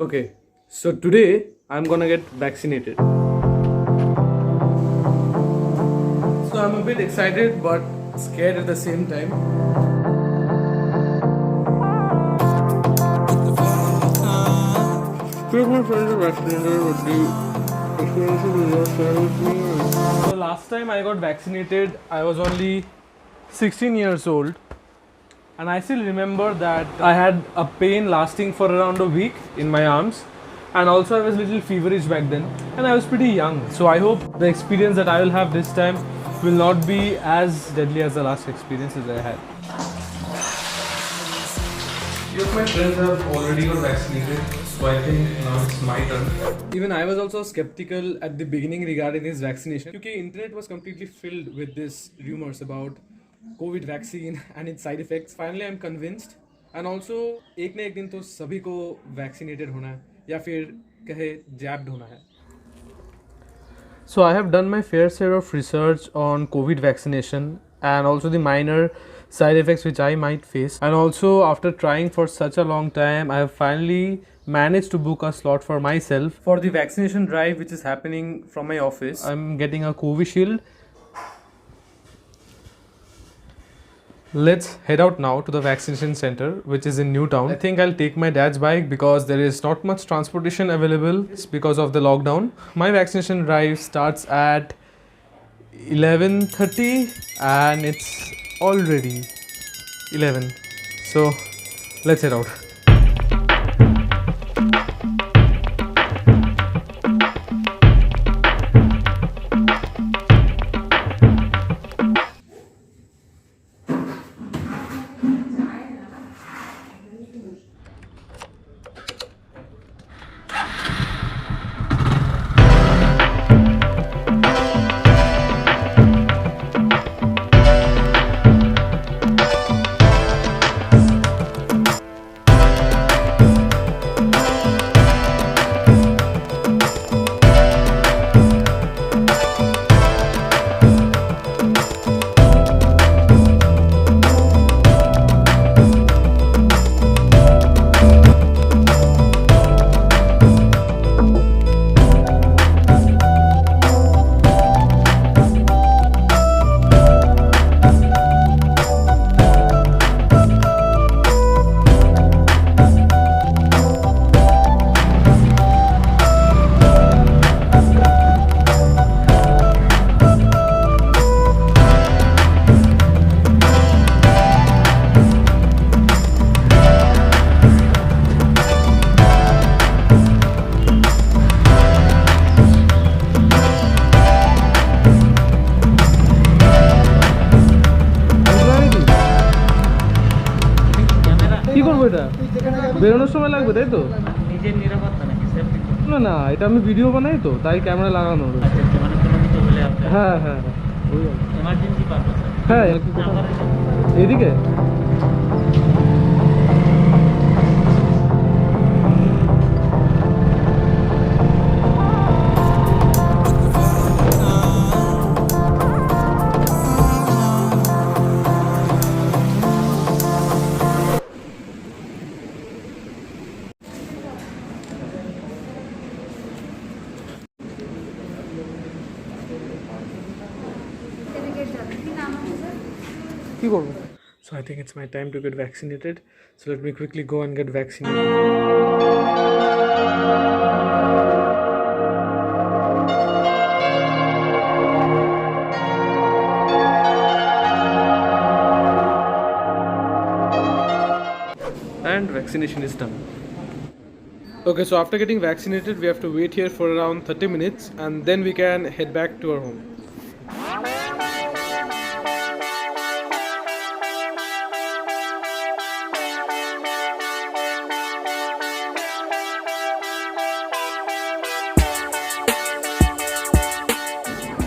Okay, so today I'm gonna get vaccinated. So I'm a bit excited but scared at the same time. Few of my friends are vaccinated, but the experiences will not share with me. So last time I got vaccinated, I was only 16 years old. And I still remember that I had a pain lasting for around a week in my arms, and also I was a little feverish back then, and I was pretty young. So I hope the experience that I will have this time will not be as deadly as the last experiences I had. Few of my friends have already got vaccinated, so I think now it's my turn. Even I was also skeptical at the beginning regarding this vaccination, because internet was completely filled with this rumors about Covid vaccine and it's side effects. Finally I am convinced. And also एक ना एक दिन तो सभी को vaccinated होना है, या फिर कहे जैब्ड होना है. So I have done my fair share of research on COVID vaccination and also the minor side effects which I might face. And also after trying for such a long time, I have finally managed to book a slot for myself for the vaccination drive which is happening from my office. I'm getting a Covishield. Let's head out now to the vaccination center which is in Newtown. I think I'll take my dad's bike because there is not much transportation available because of the lockdown. My vaccination drive starts at 11:30 and it's already 11. So let's head out. বেরোনোর সময় লাগবে তাই তো? নিজের নিরাপত্তা নাকি safety? না না, এটা আমি ভিডিও বানাই তো, তাই ক্যামেরা লাগানো। হ্যাঁ হ্যাঁ এমার্জেন্সি পারপাস। হ্যাঁ এদিকে So I think it's my time to get vaccinated. So let me quickly go and get vaccinated. And vaccination is done. Okay, so after getting vaccinated, we have to wait here for around 30 minutes and then we can head back to our home.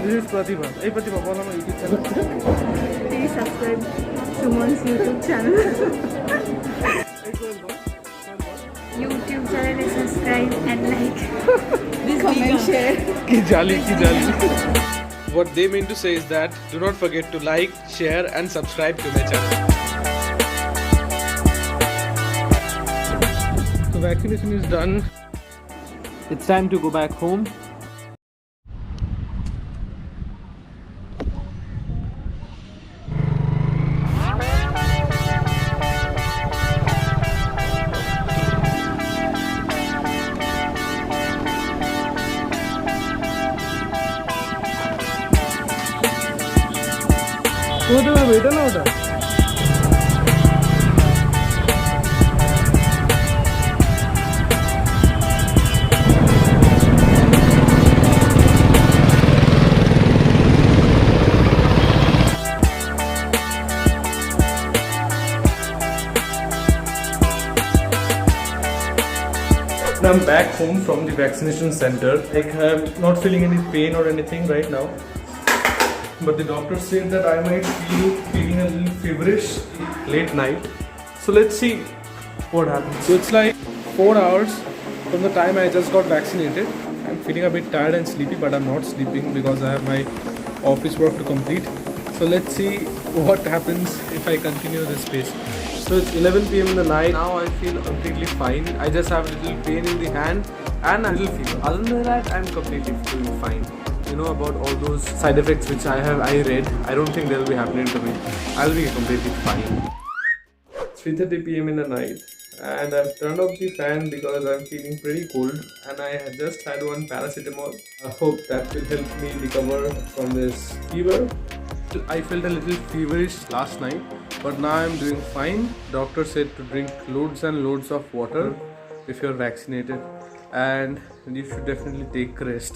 This is Pratibha. Hey Pratibha, follow my YouTube channel. Please subscribe to Suman's YouTube channel. YouTube channel, subscribe and like. This comment, share. Ki jali. What they mean to say is that do not forget to like, share and subscribe to my channel. So vaccination is done It's time to go back home. बेटा ना उठा I'm back home from the vaccination center. Like, I'm not feeling any pain or anything right now, but the doctor said that I might feeling a little feverish late night. So let's see what happens. So it's like 4 hours from the time I just got vaccinated. I'm feeling a bit tired and sleepy, but I'm not sleeping because I have my office work to complete. So let's see what happens if I continue this pace. So it's 11 p.m. in the night. Now I feel completely fine. I just have a little pain in the hand and a little fever. Other than that, I'm completely feeling fine. You know about all those side effects which I read. I don't think they'll be happening to me. I'll be completely fine. 3:30 p.m. in the night, and I've turned off the fan because I'm feeling pretty cold, and I had just had one paracetamol. I hope that will help me recover from this fever. I felt a little feverish last night, but now I'm doing fine. Doctor said to drink loads and loads of water if you're vaccinated, and you should definitely take rest.